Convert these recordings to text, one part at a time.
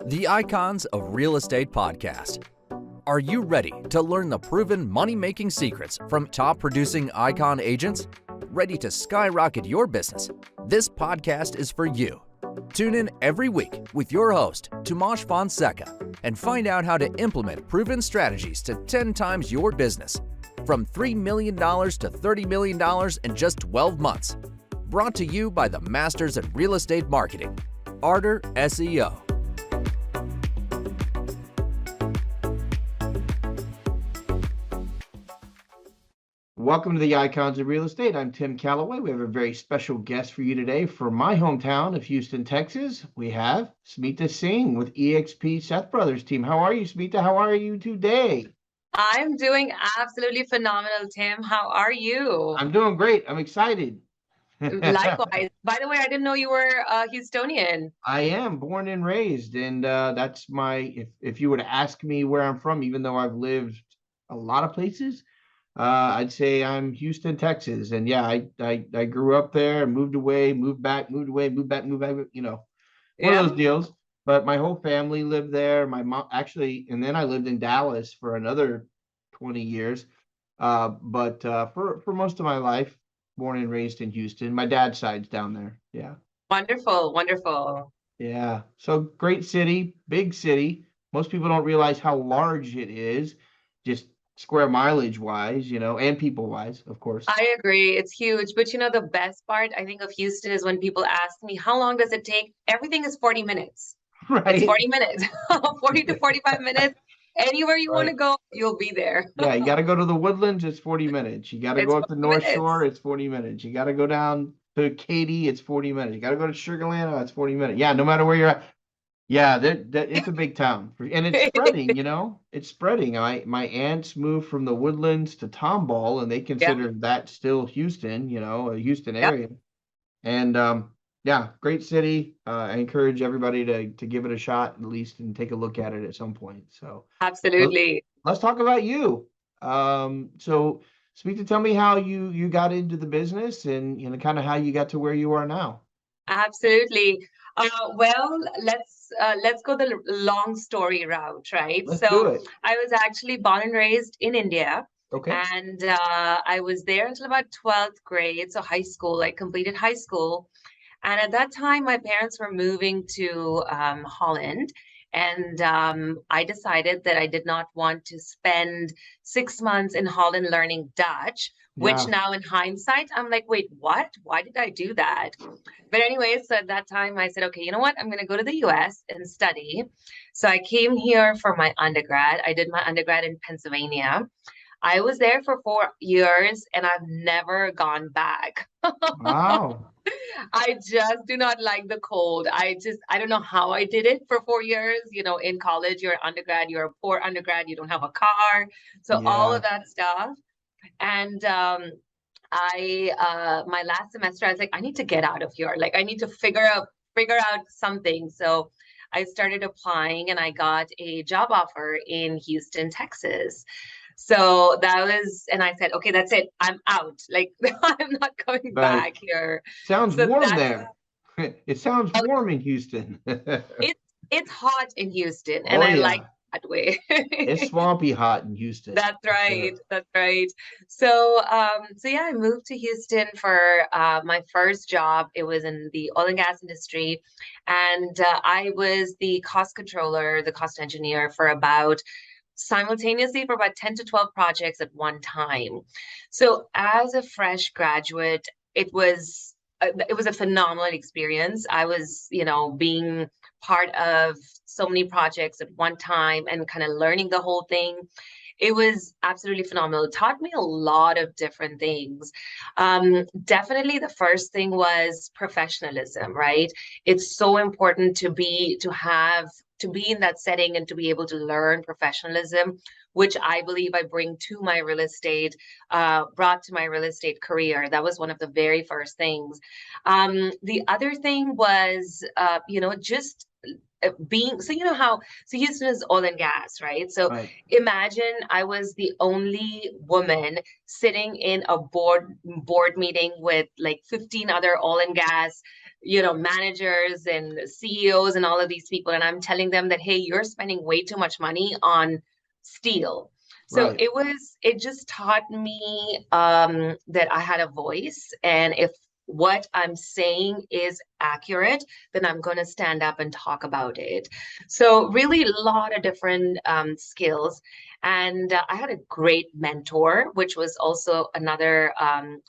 The Icons of Real Estate Podcast. Are you ready to learn the proven money-making secrets from top-producing icon agents? Ready to skyrocket your business? This podcast is for you. Tune in every week with your host, Tomasz Fonseca, and find out how to implement proven strategies to 10 times your business, from $3 million to $30 million in just 12 months. Brought to you by the Masters at Real Estate Marketing, Ardor SEO. Welcome to the Icons of Real Estate. I'm Tim Calloway. We have a very special guest for you today from my hometown of Houston, Texas. We have Smita Singh with eXp Seth Brothers team. How are you, Smita? How are you today? I'm doing absolutely phenomenal, Tim. How are you? I'm doing great. I'm excited. Likewise. By the way, I didn't know you were Houstonian. I am born and raised, and that's if you were to ask me where I'm from, even though I've lived a lot of places, I'd say I'm Houston, Texas. And yeah, I grew up there, moved away, moved back, moved away, moved back, one of those deals. But my whole family lived there. My mom actually, and then I lived in Dallas for another 20 years. But for most of my life, born and raised in Houston. My dad's side's down there. Yeah. Wonderful, wonderful. Yeah. So great city, big city. Most people don't realize how large it is, just square mileage wise, and people wise, of course. I agree. It's huge. But the best part, I think, of Houston is when people ask me, how long does it take? Everything is 40 minutes. Right. It's 40 minutes, 40 to 45 minutes. Anywhere you want to go, you'll be there. Yeah, you got to go to the Woodlands, it's 40 minutes. You got to go up the North Shore, it's 40 minutes. You got to go down to Katy, it's 40 minutes. You got to go to Sugar Land, it's 40 minutes. Yeah, no matter where you're at. Yeah, it's a big town. And it's spreading, It's spreading. My aunts moved from the Woodlands to Tomball, and they consider that still Houston, a Houston area. And yeah, great city. I encourage everybody to give it a shot at least and take a look at it at some point. So absolutely. Let's talk about you. So Smita, tell me how you got into the business and kind of how you got to where you are now. Absolutely. Well, let's go the long story route, right? Let's do it. I was actually born and raised in India. Okay. And I was there until about 12th grade, so high school. I completed high school. And at that time, my parents were moving to Holland. And I decided that I did not want to spend 6 months in Holland learning Dutch, which now in hindsight, I'm like, wait, what? Why did I do that? But anyway, so at that time I said, okay, you know what? I'm going to go to the US and study. So I came here for my undergrad. I did my undergrad in Pennsylvania. I was there for 4 years and I've never gone back. Wow. I just do not like the cold. I don't know how I did it for 4 years. In college, you're an undergrad, you're a poor undergrad, you don't have a car. So all of that stuff. And my last semester, I was like, I need to get out of here. Like, I need to figure out something. So I started applying and I got a job offer in Houston, Texas. So that was, and I said, okay, that's it. I'm out. Like, I'm not coming back here. Sounds warm there. It sounds warm in Houston. It's hot in Houston, and I like that way. It's swampy hot in Houston. That's right. That's right. So, yeah, I moved to Houston for my first job. It was in the oil and gas industry, and I was the cost controller, the cost engineer simultaneously for about 10 to 12 projects at one time. So as a fresh graduate, it was a phenomenal experience. I was, being part of so many projects at one time and kind of learning the whole thing. It was absolutely phenomenal. It taught me a lot of different things. Definitely the first thing was professionalism, right? It's so important to be in that setting and to be able to learn professionalism, which I believe I bring to my real estate, brought to my real estate career. That was one of the very first things. The other thing was, just being, so Houston is oil and gas, right? So imagine I was the only woman sitting in a board meeting with like 15 other oil and gas managers and CEOs and all of these people, and I'm telling them that, hey, you're spending way too much money on steel. So Right. it just taught me that I had a voice, and if what I'm saying is accurate, then I'm going to stand up and talk about it. So really a lot of different skills. And I had a great mentor, which was also another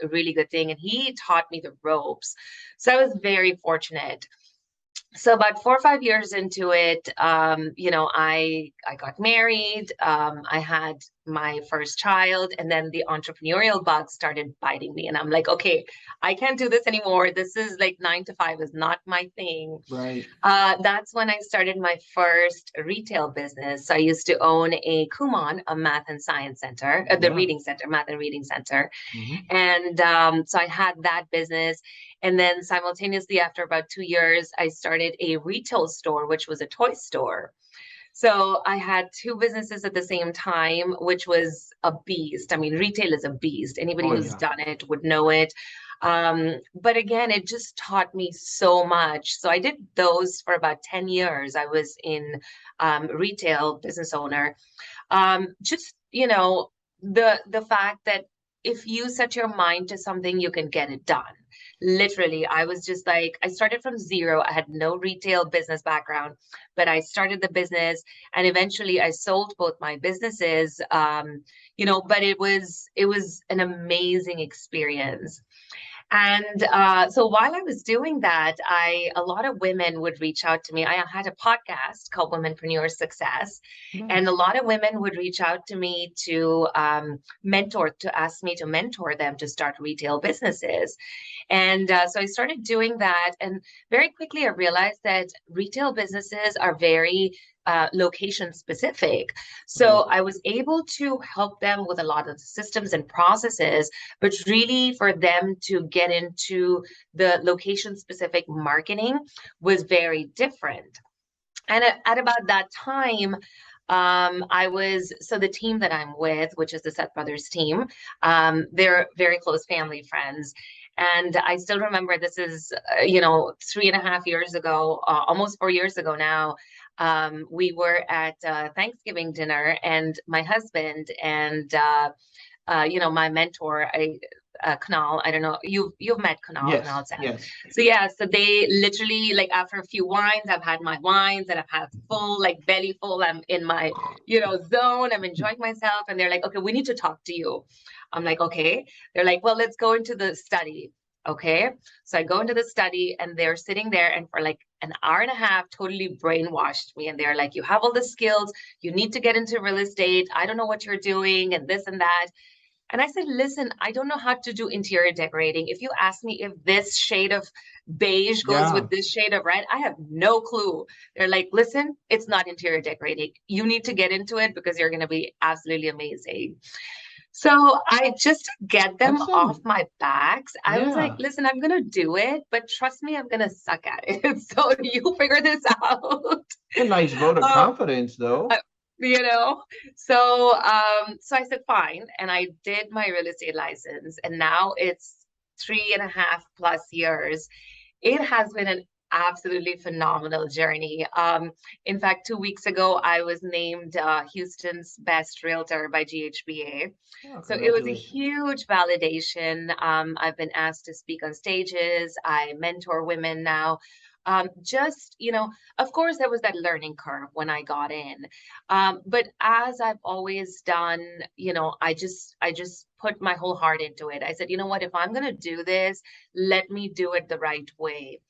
really good thing. And he taught me the ropes. So I was very fortunate. So about 4 or 5 years into it, I got married. I had my first child, and then the entrepreneurial bug started biting me. And I'm like, okay, I can't do this anymore. This is like 9 to 5 is not my thing. Right. That's when I started my first retail business. So I used to own a Kumon, a math and science center, the Yeah. reading center, math and reading center. Hmm. And so I had that business. And then simultaneously, after about 2 years, I started a retail store, which was a toy store. So I had two businesses at the same time, which was a beast. I mean, retail is a beast. Anybody Oh who's yeah. done it would know it. But again, it just taught me so much. So I did those for about 10 years. I was in retail business owner. Just, the fact that if you set your mind to something, you can get it done. Literally, I was just like, I started from zero. I had no retail business background, but I started the business, and eventually I sold both my businesses. But it was an amazing experience. And so while I was doing that, a lot of women would reach out to me. I had a podcast called Womenpreneur Success, and a Nice. lot of women would reach out to me to ask me to mentor them to start retail businesses. And so I started doing that. And very quickly, I realized that retail businesses are very location specific. Right. So I was able to help them with a lot of the systems and processes, but really for them to get into the location specific marketing was very different. And at about that time, so the team that I'm with, which is the Seth Brothers team, they're very close family friends. And I still remember this is, 3.5 years ago, almost 4 years ago now. We were at Thanksgiving dinner, and my husband and my mentor, Kunal. I don't know, you've met Kunal Yes. Seth. Yes. So yeah, so they literally, like, after a few wines, I've had my wines and I've had full, like, belly full. I'm in my, zone. I'm enjoying myself, and they're like, okay, we need to talk to you. I'm like, okay. They're like, well, let's go into the study. Okay. So I go into the study, and they're sitting there, and for like an hour and a half, totally brainwashed me. And they're like, you have all the skills. You need to get into real estate. I don't know what you're doing, and this and that. And I said, listen, I don't know how to do interior decorating. If you ask me if this shade of beige goes Yeah. with this shade of red, I have no clue. They're like, listen, it's not interior decorating. You need to get into it because you're going to be absolutely amazing. So I just to get them That's off my backs. I was like, yeah. listen, I'm going to do it, but trust me, I'm going to suck at it. So you figure this out. A nice vote of Um, confidence, though. uh, you know so I said fine, and I did my real estate license, and now it's 3.5 plus years. It has been an absolutely phenomenal journey. In fact, 2 weeks ago, I was named Houston's best realtor by GHBA. Oh, So it was a congratulations. huge validation. I've been asked to speak on stages. I mentor women now. Just, of course, there was that learning curve when I got in. But as I've always done, I just put my whole heart into it. I said, you know what, if I'm going to do this, let me do it the right way.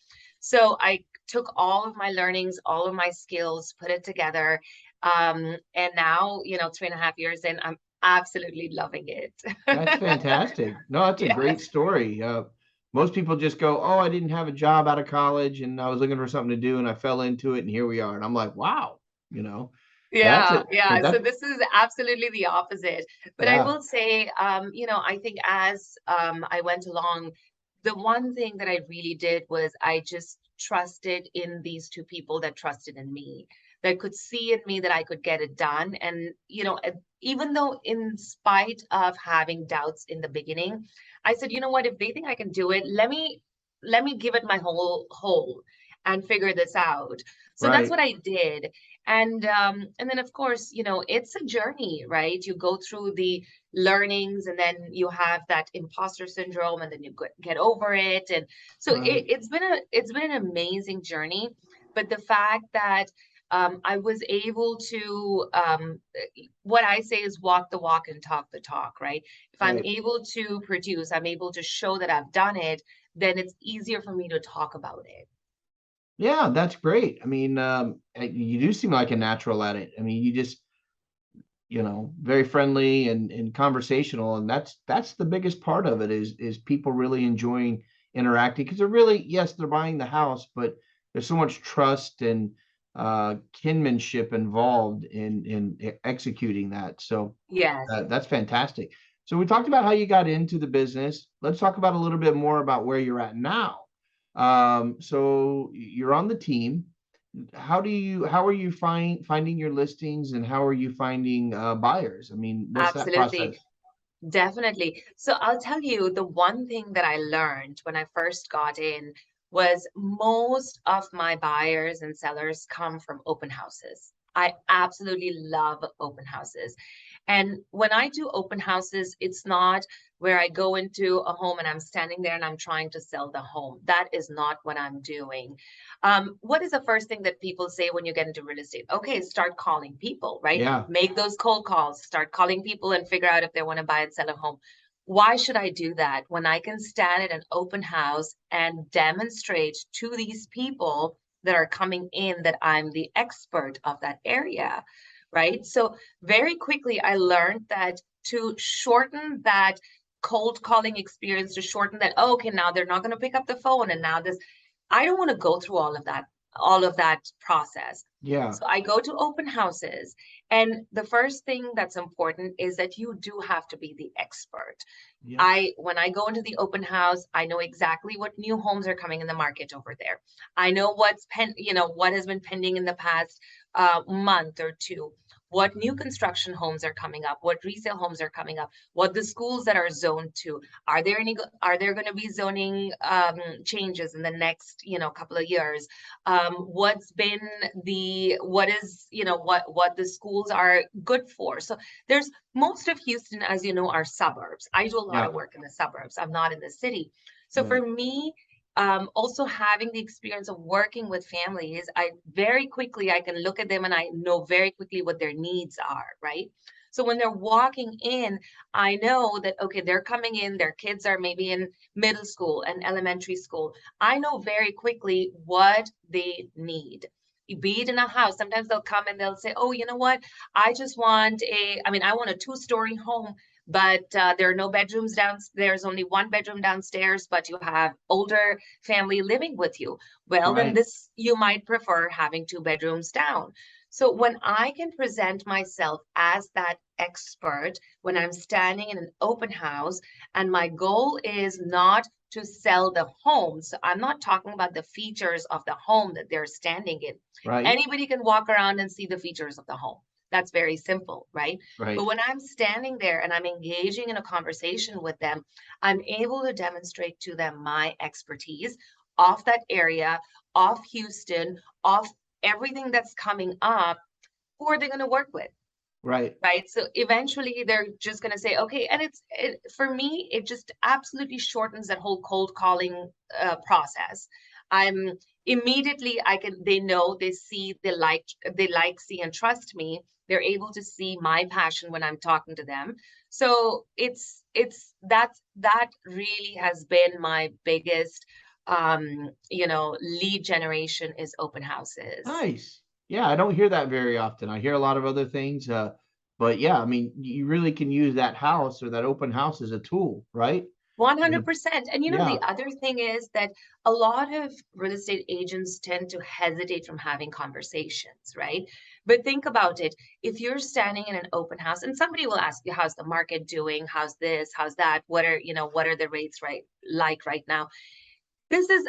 So I took all of my learnings, all of my skills, put it together. And now, 3.5 years in, I'm absolutely loving it. That's fantastic. No, that's a Yes. great story. Most people just go, "Oh, I didn't have a job out of college, and I was looking for something to do, and I fell into it, and here we are." And I'm like, "Wow, you know, that's Yeah, it. yeah. So That this is absolutely the opposite. But I yeah, will say, I think as I went along, the one thing that I really did was I just trusted in these two people that trusted in me, that could see in me that I could get it done. And, even though in spite of having doubts in the beginning, I said, you know what, if they think I can do it, let me let me give it my whole and figure this out. So that's Right. what I did. And then of course, you know, it's a journey, right? You go through the learnings, and then you have that imposter syndrome, and then you get over it. And so Right. it's been an amazing journey. But the fact that I was able to, what I say is walk the walk and talk the talk, right? If I'm Right. able to produce, I'm able to show that I've done it, then it's easier for me to talk about it. Yeah, that's great. I mean, you do seem like a natural at it. I mean, you just, very friendly and conversational, and that's the biggest part of it is people really enjoying interacting, because they're really, yes, they're buying the house, but there's so much trust and kinship involved in executing that. So Yes. that's fantastic. So we talked about how you got into the business. Let's talk about a little bit more about where you're at now. So you're on the team. How are you finding your listings, and how are you finding buyers? I mean, what's that Absolutely. process? Definitely. So I'll tell you, the one thing that I learned when I first got in was most of my buyers and sellers come from open houses. I absolutely love open houses. And when I do open houses, it's not where I go into a home and I'm standing there and I'm trying to sell the home. That is not what I'm doing. What is the first thing that people say when you get into real estate? Okay, start calling people, right? Yeah. Make those cold calls, start calling people and figure out if they want to buy and sell a home. Why should I do that when I can stand at an open house and demonstrate to these people that are coming in that I'm the expert of that area, right? So very quickly, I learned that to shorten that cold calling experience, to shorten that, oh, okay, now they're not going to pick up the phone, and now this, I don't want to go through all of that process. Yeah. So I go to open houses, and the first thing that's important is that you do have to be the expert. Yeah. When I go into the open house, I know exactly what new homes are coming in the market over there. I know what has been pending in the past month or two, what new construction homes are coming up, what resale homes are coming up, what the schools that are zoned to. Are there going to be zoning changes in the next, couple of years? What is, what the schools are good for. So there's, most of Houston, as you know, are suburbs. I do a lot Yeah. of work in the suburbs. I'm not in the city. So for Right. me, also having the experience of working with families, I can look at them and I know very quickly what their needs are, right? So when they're walking in, I know that, okay, they're coming in, their kids are maybe in middle school and elementary school. I know very quickly what they need. Be it in a house, sometimes they'll come and they'll say, oh, you know what? I want a 2-story home, but there are no bedrooms down. There's only one bedroom downstairs, but you have older family living with you. Well, then Right. you might prefer having 2 bedrooms down. So when I can present myself as that expert, when I'm standing in an open house, and my goal is not to sell the home. So I'm not talking about the features of the home that they're standing in. Right. Anybody can walk around and see the features of the home. That's very simple, right? But Right. when I'm standing there and I'm engaging in a conversation with them, I'm able to demonstrate to them my expertise of that area, of Houston, of everything that's coming up. Who are they going to work with? Right. Right. So eventually they're just going to say, okay. And for me, it just absolutely shortens that whole cold calling process. I'm immediately, they know, they see, see, and trust me. They're able to see my passion when I'm talking to them. So that really has been my biggest, lead generation, is open houses. Nice. Yeah, I don't hear that very often. I hear a lot of other things, but yeah, I mean, you really can use that house or that open house as a tool, right? I mean, 100%. And yeah. the other thing is that a lot of real estate agents tend to hesitate from having conversations, right? But think about it. If you're standing in an open house and somebody will ask you, how's the market doing? How's this? How's that? What are the rates right now? This is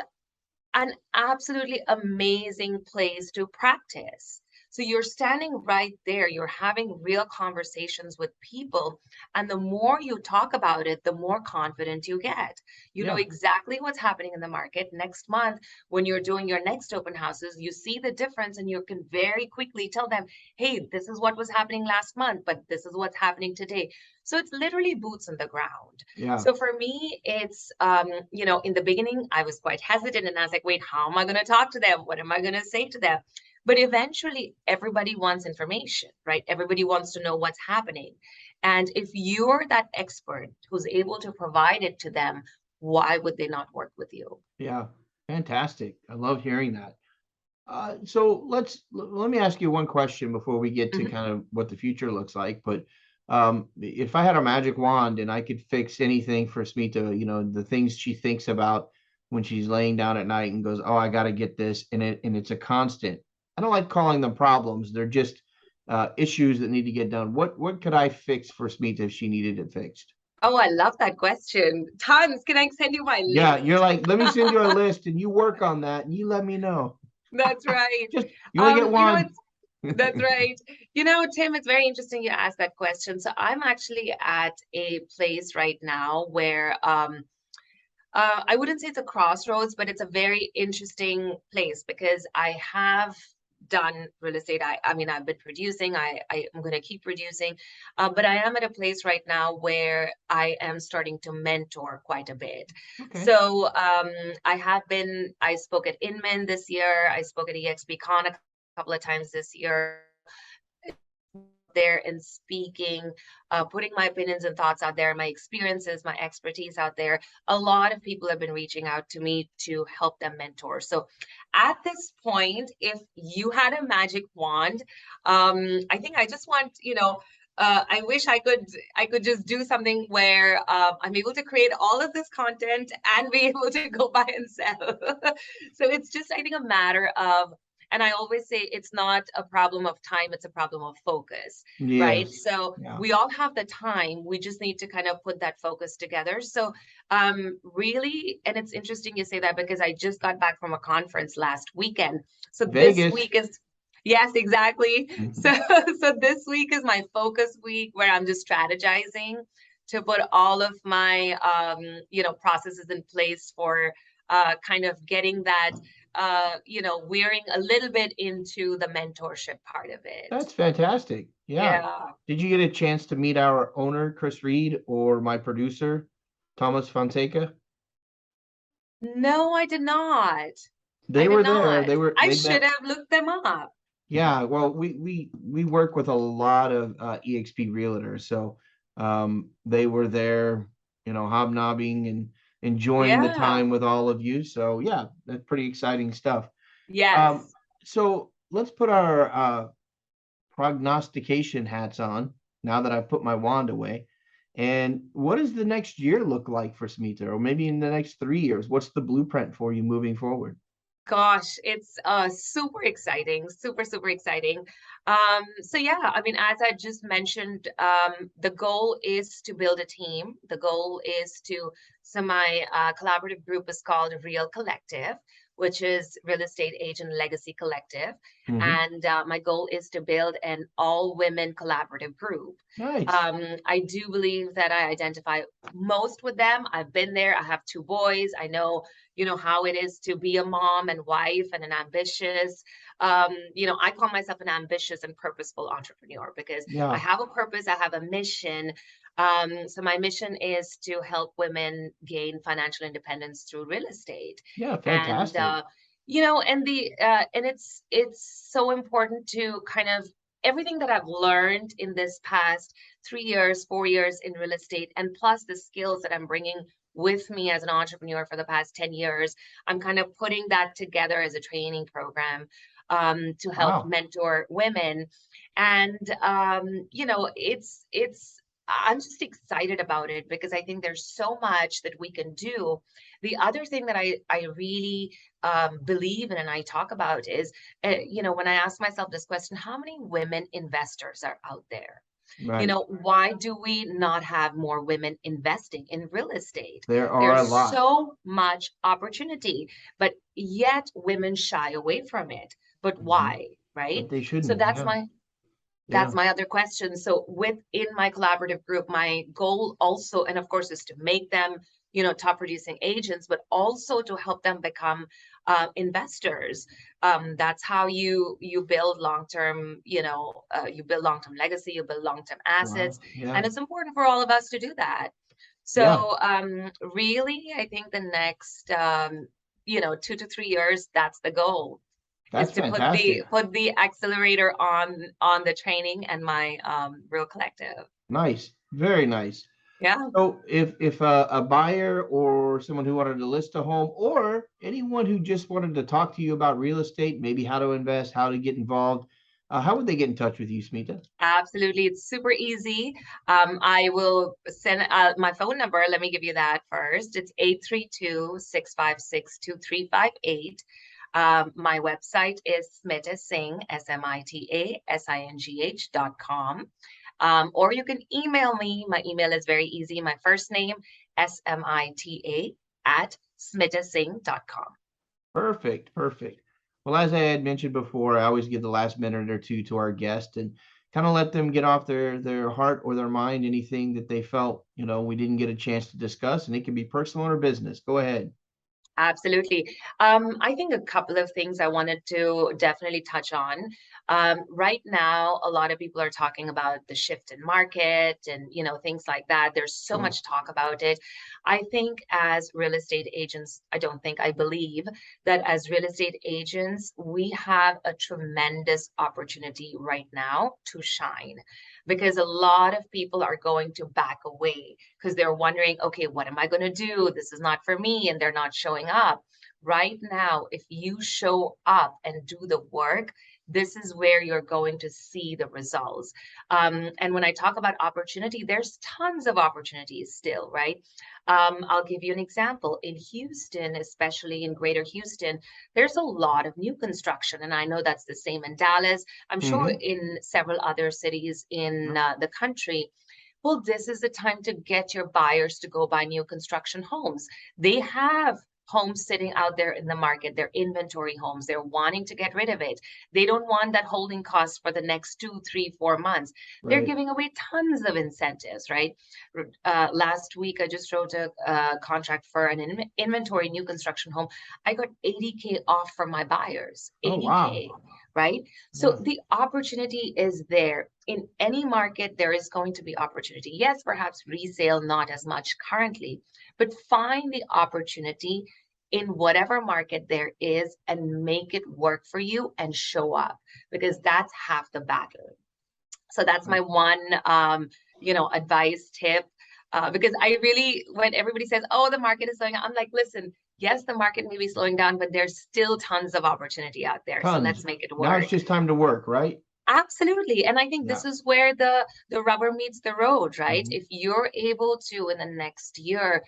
an absolutely amazing place to practice. So you're standing right there, you're having real conversations with people. And the more you talk about it, the more confident you get. You know Yeah. exactly what's happening in the market. Next month, when you're doing your next open houses, you see the difference and you can very quickly tell them, hey, this is what was happening last month, but this is what's happening today. So it's literally boots on the ground. Yeah. So for me, it's, in the beginning, I was quite hesitant and I was like, wait, how am I going to talk to them? What am I going to say to them? But eventually, everybody wants information, right? Everybody wants to know what's happening. And if you're that expert who's able to provide it to them, why would they not work with you? Yeah. Fantastic. I love hearing that. So let me ask you one question before we get to Mhm. kind of what the future looks like. But if I had a magic wand and I could fix anything for Smita, the things she thinks about when she's laying down at night and goes, "Oh, I got to get this," and it's a constant. I don't like calling them problems; they're just issues that need to get done. What could I fix for Smita if she needed it fixed? Oh, I love that question. Tons. Can I send you my Yeah, list? you're like, let me send you a list and you work on that and you let me know. That's right. Just you only get one. It's That's right. Tim, it's very interesting you asked that question. So I'm actually at a place right now where I wouldn't say it's a crossroads, but it's a very interesting place because I have done real estate. I mean, I've been producing. I'm going to keep producing, but I am at a place right now where I am starting to mentor quite a bit. Okay. So I spoke at Inman this year. I spoke at EXPCon a couple of times this year there and speaking, putting my opinions and thoughts out there, my experiences, my expertise out there. A lot of people have been reaching out to me to help them mentor. So at this point, if you had a magic wand, I think I just want, I wish I could just do something where I'm able to create all of this content and be able to go buy and sell. So it's just, I think, a matter of, and I always say it's not a problem of time, it's a problem of focus, right? Yes. So Yeah. we all have the time. We just need to kind of put that focus together. So really, and it's interesting you say that because I just got back from a conference last weekend. So this Vegas. week is Yes, exactly. So Mhm. so this week is my focus week where I'm just strategizing to put all of my processes in place for kind of getting that wearing a little bit into the mentorship part of it. That's fantastic. Yeah. Yeah. Did you get a chance to meet our owner, Chris Reed, or my producer, Thomas Fonseca? No, I did not. I They did were there. not. I They should met. have looked them up. Yeah, well, we work with a lot of EXP realtors, so they were there, hobnobbing and enjoying the Yeah. time with all of you. So yeah, that's pretty exciting stuff. Um, Yes. so let's put our prognostication hats on now that I've put my wand away. And what does the next year look like for Smita, or maybe in the next 3 years? What's the blueprint for you moving forward? Gosh, it's super exciting, super, super exciting. So yeah, I mean, as I just mentioned, the goal is to build a team. The goal is so my collaborative group is called Real Collective, which is Real Estate Agent Legacy Collective. Hmm. And my goal is to build an all-women collaborative group. Nice. I do believe that I identify most with them. I've been there. I have two boys. I know how it is to be a mom and wife and an ambitious I call myself an ambitious and purposeful entrepreneur because I Yeah. have a purpose, I have a mission. So my mission is to help women gain financial independence through real estate. Yeah, And fantastic. and it's so important to kind of everything that I've learned in this past 3 years, 4 years in real estate, and plus the skills that I'm bringing with me as an entrepreneur for the past 10 years. I'm kind of putting that together as a training program to help Wow. mentor women. And, I'm just excited about it because I think there's so much that we can do. The other thing that I really believe in and I talk about is, when I ask myself this question, how many women investors are out there? Right. Why do we not have more women investing in real estate? There are a There's lot. so much opportunity, but yet women shy away from it. But Mhm. why? right? But they So shouldn't. that's Yeah. my Yeah. other question. So within my collaborative group, my goal also, and of course, is to make them, top producing agents, but also to help them become investors. That's how you build long-term, you build long-term legacy, you build long-term Wow. assets, Yeah. and it's important for all of us to do that. Yeah. So really, I think the next 2 to 3 years, that's the goal, is That's to fantastic. put the accelerator on the training and my Real Collective. Nice. Very nice. Yeah, So if a buyer or someone who wanted to list a home or anyone who just wanted to talk to you about real estate, maybe how to invest, how to get involved, how would they get in touch with you, Smita? absolutely. It's super easy. I will send my phone number. Let me give you that first. It's 832-656-2358. My website is Smita Singh, SMITASINGH.com. Or you can email me. My email is very easy. My first name, SMITA at smitasingh.com. Perfect. Perfect. Well, as I had mentioned before, I always give the last minute or two to our guest and kind of let them get off their heart or their mind, anything that they felt, we didn't get a chance to discuss, and it can be personal or business. Go ahead. Absolutely. I think a couple of things I wanted to definitely touch on. Right now, a lot of people are talking about the shift in market and, things like that. There's so Sure. much talk about it. I think as real estate agents, I believe that as real estate agents, we have a tremendous opportunity right now to shine, because a lot of people are going to back away because they're wondering, okay, what am I going to do? This is not for me, and they're not showing up. Right now, if you show up and do the work, this is where you're going to see the results. And when I talk about opportunity, there's tons of opportunities still, right? I'll give you an example. In Houston, especially in Greater Houston, there's a lot of new construction, and I know that's the same in Dallas. I'm sure Hmm. in several other cities in the country. Well, this is the time to get your buyers to go buy new construction homes. They have homes sitting out there in the market, their inventory homes. They're wanting to get rid of it. They don't want that holding cost for the next 2, 3, 4 months. They're Right. giving away tons of incentives, right? Last week, I just wrote a contract for an inventory new construction home. I got 80K off from my buyers, Oh, wow. 80K, right? So Yeah. the opportunity is there. In any market, there is going to be opportunity. Yes, perhaps resale, not as much currently, but find the opportunity in whatever market there is and make it work for you and show up, because that's half the battle. So that's my one, advice tip. Because I really, when everybody says, oh, the market is slowing down, I'm like, listen, yes, the market may be slowing down, but there's still tons of opportunity out there. So Tons. let's make it Now it's work. just time to work, right? Absolutely. And I think Yeah. this is where the rubber meets the road, right? Mhm. If you're able to, in the next year,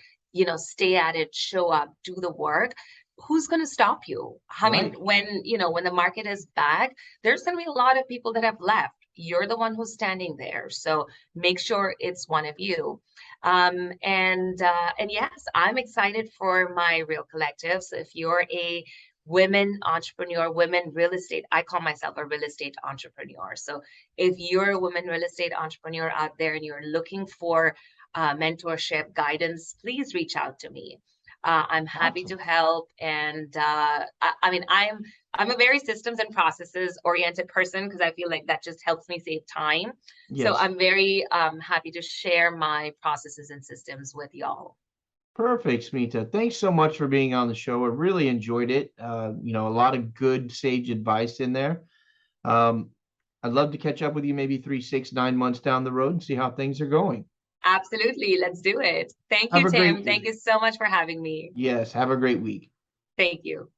stay at it, show up, do the work, who's going to stop you? I mean, Right. when the market is back, there's going to be a lot of people that have left. You're the one who's standing there. So make sure it's one of you. And yes, I'm excited for my Real Collective. So if you're a women entrepreneur, women real estate, I call myself a real estate entrepreneur. So if you're a woman real estate entrepreneur out there and you're looking for mentorship, guidance, please reach out to me. I'm happy to Awesome. help. And I mean, I'm a very systems and processes oriented person, because I feel like that just helps me save time. So Yes. I'm very happy to share my processes and systems with y'all. Perfect, Smita. Thanks so much for being on the show. I really enjoyed it. A lot of good sage advice in there. Um, I'd love to catch up with you maybe 3, 6, 9 months down the road and see how things are going. Absolutely. Let's do it. Thank Have you, a great Tim. Thank week. you so much for having me. Yes, have a great week. Thank you.